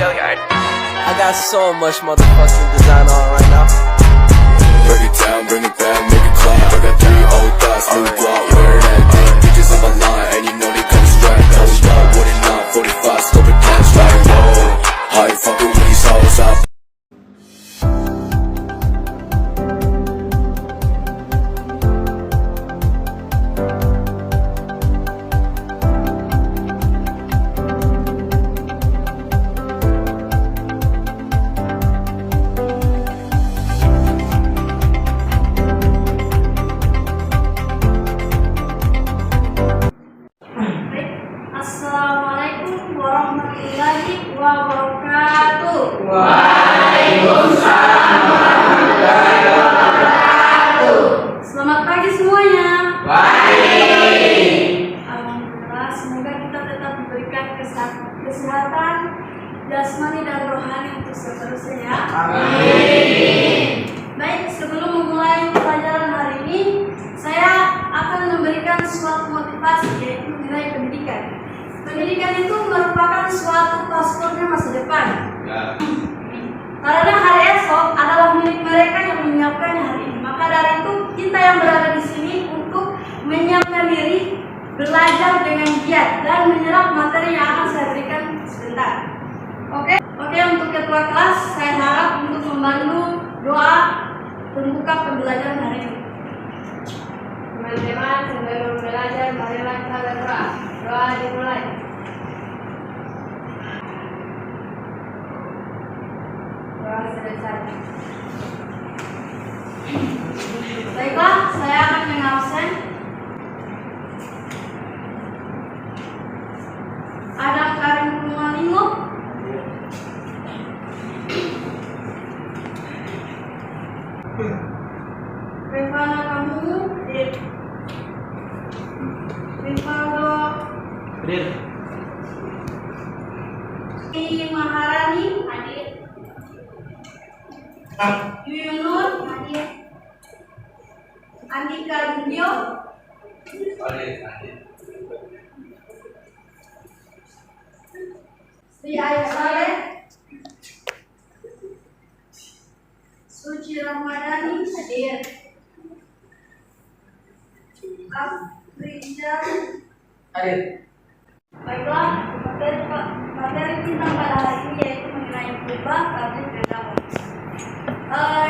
I got so much motherfucking design on right now. Break it down, bring it back, make it clap. I got 3 old thoughts, new block, where that thing. Bitches on my line, and you know they come straight. Hold up, what it not, 45, scope it cash like whoa. How you fucking with these hoes up? Assalamualaikum warahmatullahi wabarakatuh. Waalaikumsalam warahmatullahi wabarakatuh. Selamat pagi semuanya. Baik. Alhamdulillah, semoga kita tetap diberikan kesehatan jasmani dan rohani untuk seterusnya ya. Amin. Baik, sebelum memulai pelajaran hari ini, saya akan memberikan suatu motivasi, yaitu nilai pendidikan. Pendidikan itu merupakan suatu paspornya masa depan. Karena hari esok adalah milik mereka yang menyiapkannya hari ini. Maka dari itu kita yang berada di sini untuk menyiapkan diri, belajar dengan giat dan menyerap materi yang akan saya berikan sebentar. Oke, untuk ketua kelas saya harap untuk membantu doa pembuka pembelajaran hari ini. Teman-teman, sebelum belajar marilah kita berdoa. Doa dimulai. Doa selesai. Baiklah, saya akan mengabsen. Adam Karim Kumalingo. Revana kamu Rivaldo Maharani hadir. Yunur hadir. Andika Dundio Sri Ayu Saleh, Suci Ramadhani hadir. Afrizal Hadir. Baiklah, materi kita pada hari ini yaitu mengenai khutbah tabligh dan dakwah.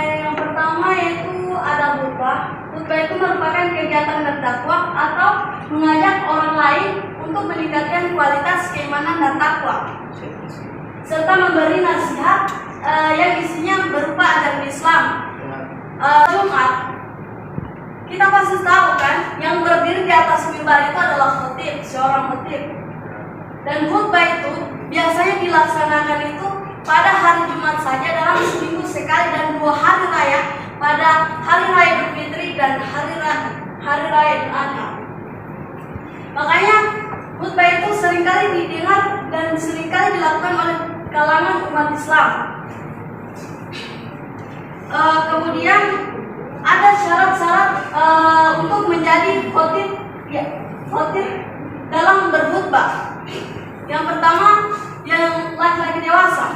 Yang pertama yaitu ada khutbah. Khutbah itu merupakan kegiatan berdakwah atau mengajak orang lain untuk meningkatkan kualitas keimanan dan takwa, serta memberi nasihat yang isinya berupa ajaran Islam. Jumat, kita pasti tahu kan, yang berdiri di atas mimbar itu adalah khatib, seorang khatib. Dan khutbah itu biasanya dilaksanakan itu pada hari Jumat saja dalam seminggu sekali dan 2 hari raya, pada hari raya Idul Fitri dan hari raya Idul Adha. Makanya khutbah itu seringkali didengar dan seringkali dilakukan oleh kalangan umat Islam. Kemudian ada syarat-syarat untuk menjadi khatib dalam berkhutbah. Yang pertama, yang laki-laki dewasa.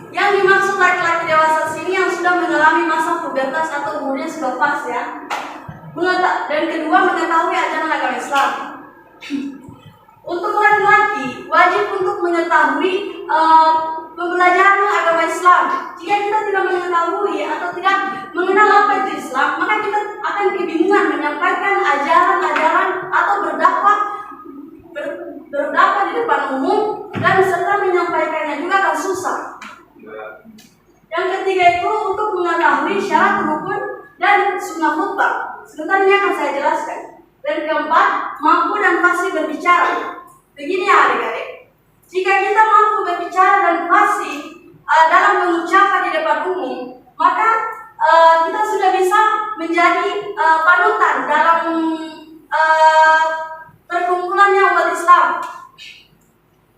Yang dimaksud laki-laki dewasa sini yang sudah mengalami masa pubertas atau umurnya sudah pas ya. Dan kedua, mengetahui ajaran agama Islam. Untuk laki-laki wajib untuk mengetahui pembelajaran agama Islam. Jika kita tidak mengetahui atau tidak mengenal apa itu Islam, maka kita akan kebingungan menyampaikan ajaran-ajaran atau berdakwah di depan umum, dan serta menyampaikannya juga akan susah. Yang ketiga itu untuk mengetahui syarat rukun dan sunnah khutbah. Sebentar ini akan saya jelaskan. Dan keempat, mampu dan fasih berbicara. Begini ya adik-adik, jika kita mampu berbicara dan fasih dalam mengucapkan di depan umum, maka kita sudah bisa menjadi panutan dalam perkumpulannya umat Islam,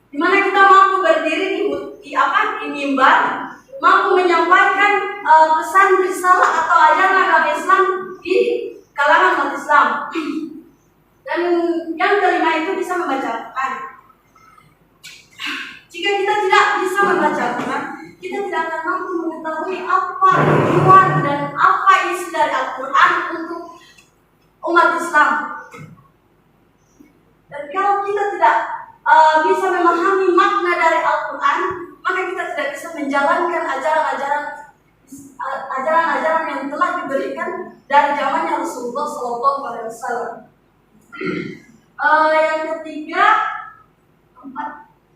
di mana kita mampu berdiri di mimbar, mampu menyampaikan pesan risalah atau ajaran agama Islam di kalangan umat Islam. Dan yang kelima itu bisa membaca Al-Quran. Jika kita tidak bisa membaca tidak akan mampu mengetahui apa tujuan dan apa isi dari Al-Quran untuk umat Islam. Dan kalau kita tidak bisa memahami makna dari Al-Quran, maka kita tidak bisa menjalankan ajaran-ajaran yang telah diberikan dari zamannya Rasulullah SAW. Yang ketiga,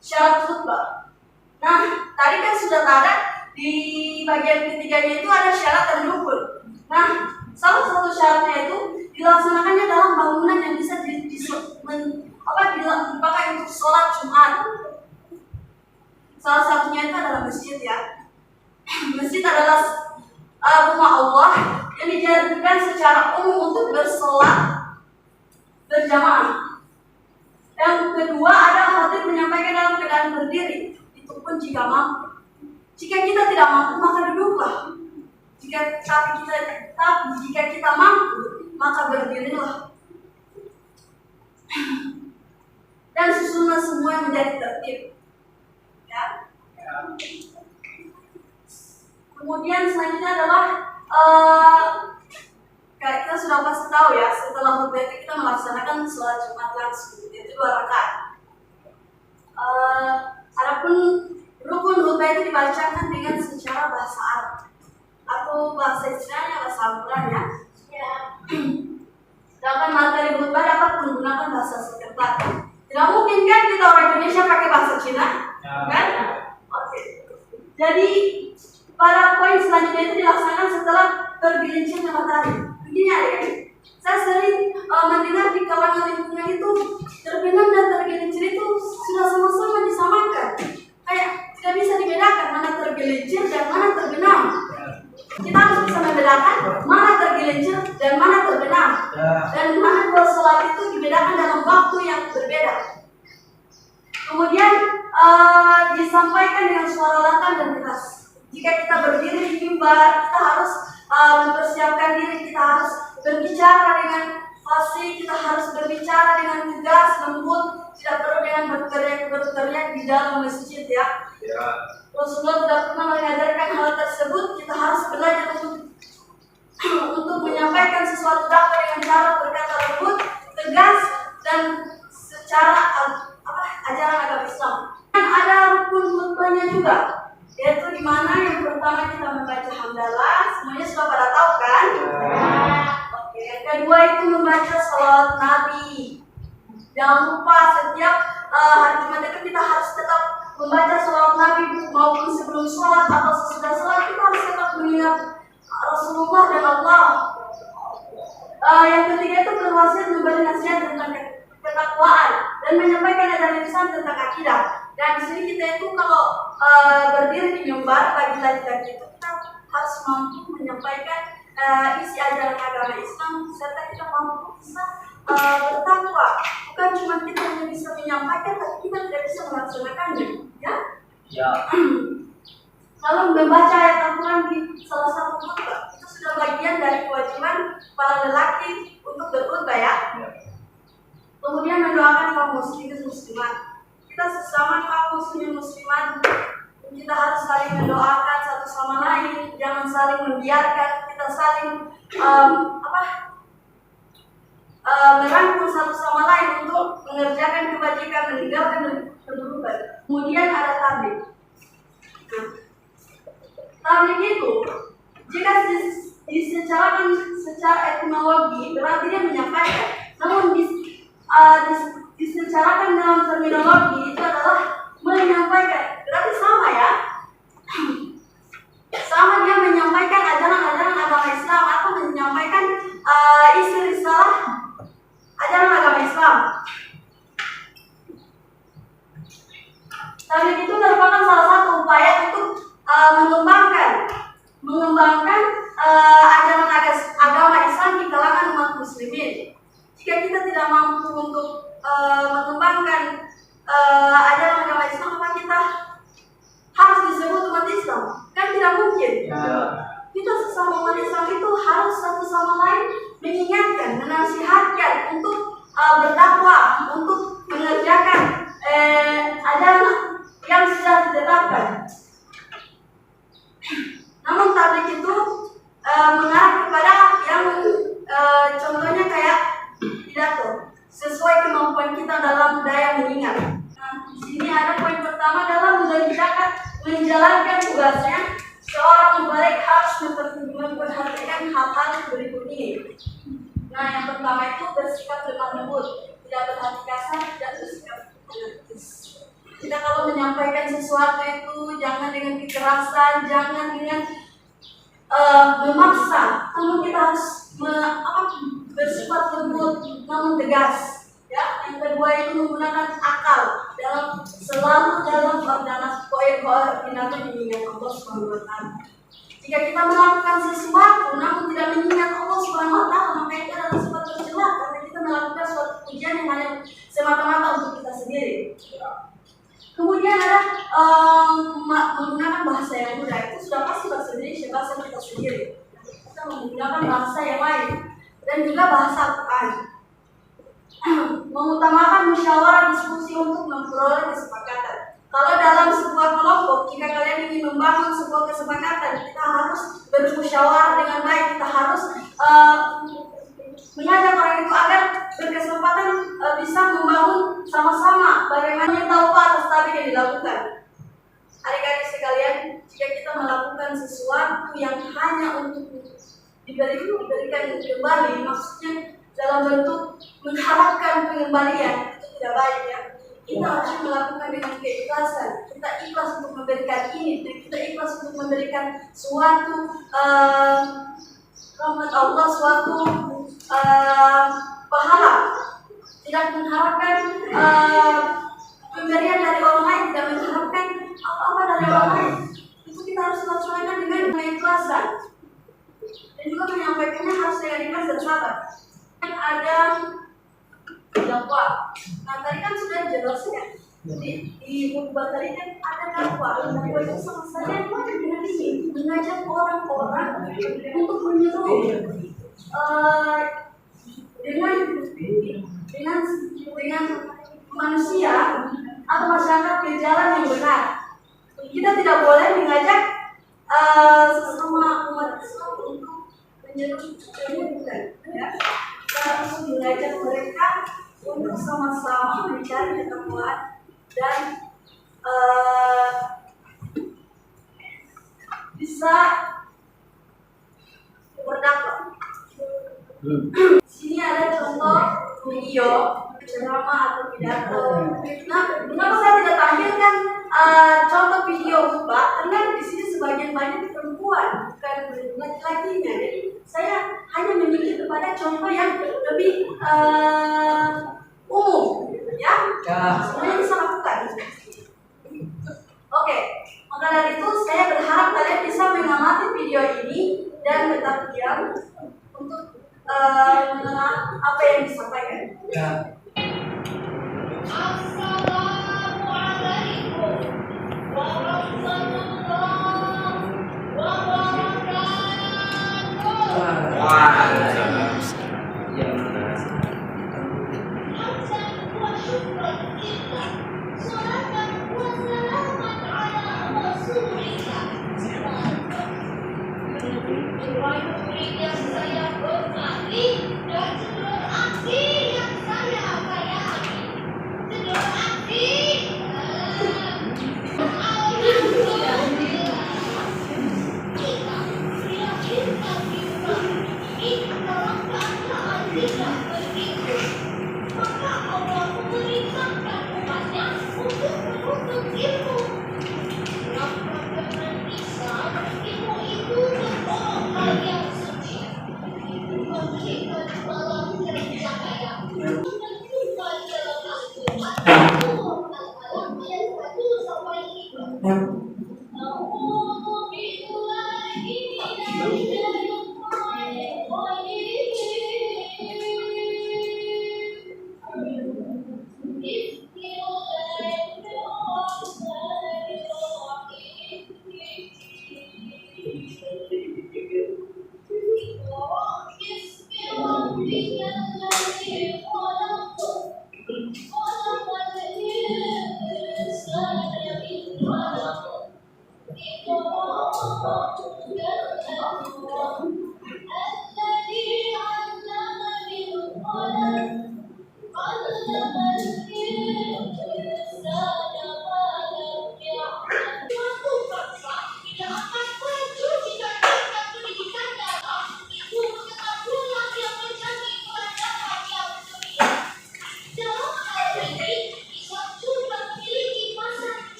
syarat khutbah. Nah, tadi kan sudah ada di bagian ketiganya itu ada syarat dan rukun. Nah, salah satu syaratnya itu dilaksanakannya dalam bangunan yang bisa dipakai untuk sholat Jumat. Salah satunya itu adalah masjid ya. Masjid adalah rumah Allah yang dijadikan secara umum untuk bersolat berjamaah. Yang kedua ada khatib menyampaikan dalam keadaan berdiri, itu pun jika mampu. Jika kita tidak mampu maka duduklah. Jika kita mampu maka berdirilah. Dan susunlah semua yang menjadi tertib. Ya. Kemudian selanjutnya adalah kita sudah pasti tahu ya, setelah khutbah itu kita melaksanakan sholat Jumat langsung, itu 2 rakaat. Adapun rukun khutbah itu dibacakan dengan secara bahasa Arab atau bahasa istilahnya bahasa Al-Quran ya. Sedangkan materi khutbah dapat menggunakan bahasa setempat. Tidak mungkin kan kita orang Indonesia pakai bahasa Cina, kan? Oke. Jadi pada poin selanjutnya itu dilaksanakan setelah tergelincirnya matahari. Begini adik, saya sering mendengar di kalangan lingkungan itu terbenam dan tergelincir itu sudah sama-sama disamakan. Kayak tidak bisa dibedakan mana tergelincir dan mana terbenam. Kita harus bisa membedakan mana tergelincir dan mana terbenam. Dan mana dua sholat itu dibedakan dalam waktu yang berbeda. Kemudian disampaikan dengan suara lantang dan keras. Jika kita berdiri di mimbar, kita harus mempersiapkan diri, kita harus berbicara dengan fasih, kita harus berbicara dengan tegas, lembut, tidak perlu dengan berteriak di dalam masjid ya. Rasulullah tidak pernah mengajarkan hal tersebut. Kita harus belajar untuk menyampaikan sesuatu dakwah dengan cara berkata lembut, tegas, dan secara ajaran agama Islam. Dan ada rukun khutbahnya juga, yaitu di mana yang pertama kita membaca hamdalah, semuanya sudah pada tahu kan? Oke, yang kedua itu membaca salawat Nabi. Jangan lupa setiap hari Jumat itu kita harus tetap membaca salawat Nabi, maupun sebelum sholat atau sesudah sholat kita harus tetap mengingat Rasulullah dan Allah. Yang ketiga itu berwasiat memberi nasihat tentang ketakwaan dan menyampaikan ajaran Islam tentang akidah. Dan di sini kita itu kalau berdiri di mimbar bagi laki-laki itu kita harus mampu menyampaikan isi ajaran agama Islam serta kita mampu bisa bertakwa. Bukan cuma kita hanya bisa menyampaikan, tapi kita tidak bisa melaksanakannya. Ya. Kalau membaca ayat Al-Quran di salah satu khutbah itu sudah bagian dari kewajiban para lelaki untuk berkhutbah ya. Kemudian mendoakan kaum muslimin muslimat. Kita sesama kaum muslimin muslimat, kita harus saling mendoakan satu sama lain, jangan saling membiarkan, kita saling merangkul satu sama lain untuk mengerjakan kebajikan, meninggalkan keburukan. Kemudian ada tabligh. Tabligh itu jika disecarakan secara etimologi berarti dia menyampaikan, namun disecarakan dalam terminologi itu adalah menyampaikan. Berarti sama ya. Sama dia menyampaikan ajaran-ajaran agama Islam atau menyampaikan isi risalah ajaran agama Islam. Tabligh itu merupakan salah satu upaya untuk mengembangkan ajaran agama Islam di kalangan umat muslimin. Jika kita tidak mampu untuk mengembangkan ajaran agama Islam, maka kita harus disebut umat Islam. Kan tidak mungkin. Kita sesama umat Islam itu harus satu sama lain mengingatkan, menasihatkan untuk berdakwah, untuk mengerjakan ajaran yang sudah ditetapkan. ada poin pertama dalam menjalankan tugasnya, seorang mubalik harus memperhatikan hal-hal berikut ini. Nah, yang pertama itu bersikap lemah lembut, tidak berhati kasar, tidak bersikap anarkis. Kita kalau menyampaikan sesuatu itu jangan dengan kekerasan, jangan dengan memaksa, namun kita harus bersifat lembut namun tegas. Ya, yang kedua itu menggunakan akal selalu dalam koordinasi mengingat Allah Subhanahu wa Ta'ala. Jika kita melakukan sesuatu namun tidak mengingat Allah Subhanahu wa Ta'ala, maka itu adalah sifat tercela karena kita melakukan suatu pujian yang hanya semata-mata untuk kita sendiri. Kemudian ada menggunakan bahasa yang mudah, itu sudah pasti bahasa Indonesia, bahasa kita sendiri. Kita menggunakan bahasa yang lain dan juga bahasa Al-Quran. Mengutamakan musyawarah diskusi untuk memperoleh kesepakatan. Kalau dalam sebuah kelompok, jika kalian ingin membangun sebuah kesepakatan, kita harus bermusyawarah dengan baik. Kita harus mengajak orang itu agar berkesempatan bisa membangun sama-sama bagaimana tahu atas tadi yang dilakukan. Adik-adik sekalian, jika kita melakukan sesuatu yang hanya untuk diberikan kembali, maksudnya dalam bentuk mengharapkan pengembalian, itu tidak baik ya. Kita harus melakukan dengan keikhlasan. Kita ikhlas untuk memberikan ini, kita ikhlas untuk memberikan suatu rahmat Allah, suatu pahala. Tidak mengharapkan pemberian dari orang lain, tidak mengharapkan apa-apa dari orang lain. Itu kita harus laksanakan dengan keikhlasan. Dan juga menyampaikannya harus dengan ikhlas dan sabar. Ada dakwah. Nah, tadi kan sudah jelas ya. Di khutbah tadi kan ada dakwah. Dakwah itu sama saja dengan ini, mengajak orang-orang untuk menyeru dengan manusia atau masyarakat ke jalan yang benar. Kita tidak boleh mengajak sesama umat Islam untuk menyeru bukan, ya. Kita harus mengajak mereka untuk sama-sama mencari ketakwaan dan bisa berdakwah. Sini ada contoh video ceramah atau pidato. Nah, kenapa saya tidak tampilkan contoh video khutbah? Karena di sini sebagian banyak perempuan, bukan laki-lakinya. Jadi saya hanya memilih kepada contoh yang lebih umum, ya. Semuanya bisa lakukan. Oke, maka dari itu saya berharap kalian bisa mengamati video ini dan tetap diam untuk mendengar apa yang disampaikan. Ya. Assalamualaikum warahmatullahi wabarakatuh. Yang saya hormati dan seluruh aksi yang saya bayani, seluruh aksi maka Allah memerintahkan umatnya untuk menuntut ilmu. Dengan bisa ilmu itu membawa hal yang suci, memberikan malam dan cahaya, menentukan dalam Al-Quran Al-Qalam ayat 1 sampai 5.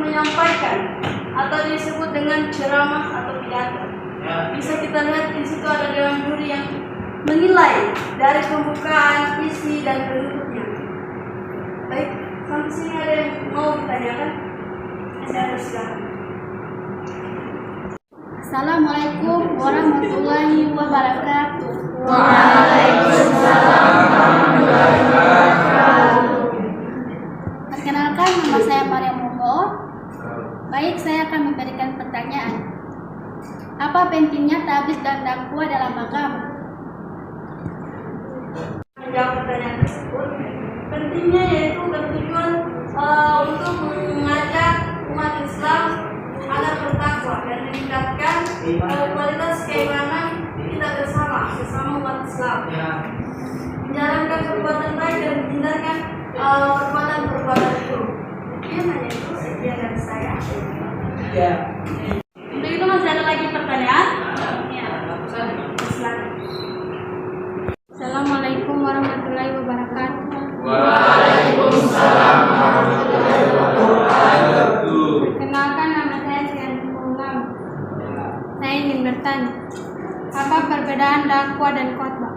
menyampaikan atau disebut dengan ceramah atau pidato. Bisa kita lihat di situ ada dewan juri yang menilai dari pembukaan, isi dan penutupnya. Baik, sampai sini ada yang mau ditanyakan? Saya silakan. Assalamualaikum warahmatullahi wabarakatuh. Waalaikumsalam warahmatullahi wabarakatuh. Perkenalkan, nama saya Maria Monggo. Baik, saya akan memberikan pertanyaan. Apa pentingnya tablid dan dakwah dalam agama? Menjawab pertanyaan tersebut, pentingnya yaitu bertujuan untuk mengajak umat Islam agar bertakwa dan meningkatkan kualitas keimanan kita bersama umat Islam, menjalankan perbuatan baik dan menghindarkan perbuatan buruk. Mungkin hanya itu sekian dari saya. Untuk itu masih ada lagi pertanyaan? Ya. Silakan. Assalamualaikum warahmatullahi wabarakatuh. Waalaikumsalam warahmatullahi wabarakatuh. Perkenalkan, nama saya Sian Mulam. Saya ingin bertanya, apa perbedaan dakwah dan khotbah?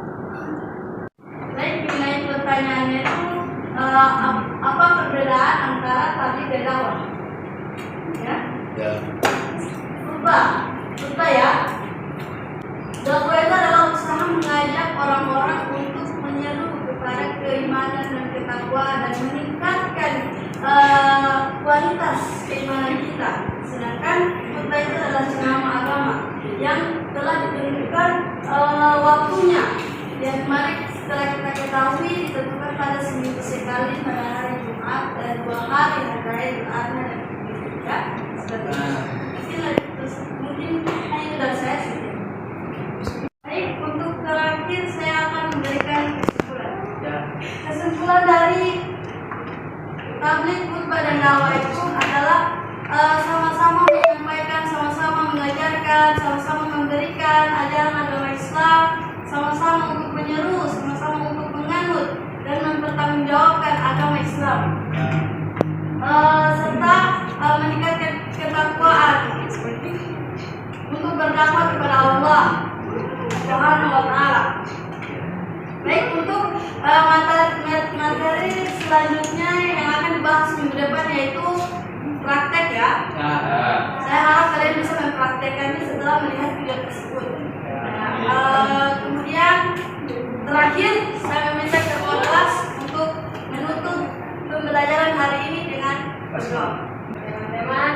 Baik, mengenai pertanyaannya itu apa perbedaan antara tablid dan dakwah? Ya. Khotbah ya. Dakwah itu adalah usaha mengajak orang-orang untuk menyeru kepada keimanan dan ketakwaan dan meningkatkan kualitas keimanan kita. Sedangkan khotbah itu adalah ceramah agama yang telah ditentukan waktunya. Dan mari setelah kita ketahui ditentukan pada seminggu sekali pada hari Jumat dan 2 hari raya Idul Adha dan ya seperti itu. Mungkin hanya itu dari saya sih. Baik, untuk terakhir saya akan memberikan kesimpulan. Kesimpulan dari tablid, khutbah dan dakwah itu adalah sama-sama menyampaikan, sama-sama mengajarkan, sama-sama memberikan ajaran agama Islam, sama-sama untuk menyeru, sama-sama untuk menganut dan mempertanggungjawabkan agama Islam, serta meningkatkan ketakwaan untuk berdakwah kepada Allah Subhanahu wa Ta'ala. Baik, untuk materi selanjutnya yang akan dibahas minggu depan yaitu praktek ya. Saya harap kalian bisa mempraktekkannya setelah melihat video tersebut. Kemudian terakhir saya meminta ketua kelas untuk menutup pembelajaran hari ini dengan berdoa. Teman-teman,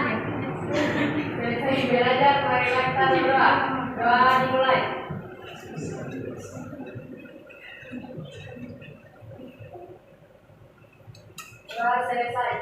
selesai belajar, marilah kita berdoa. Doa dimulai. Doa selesai.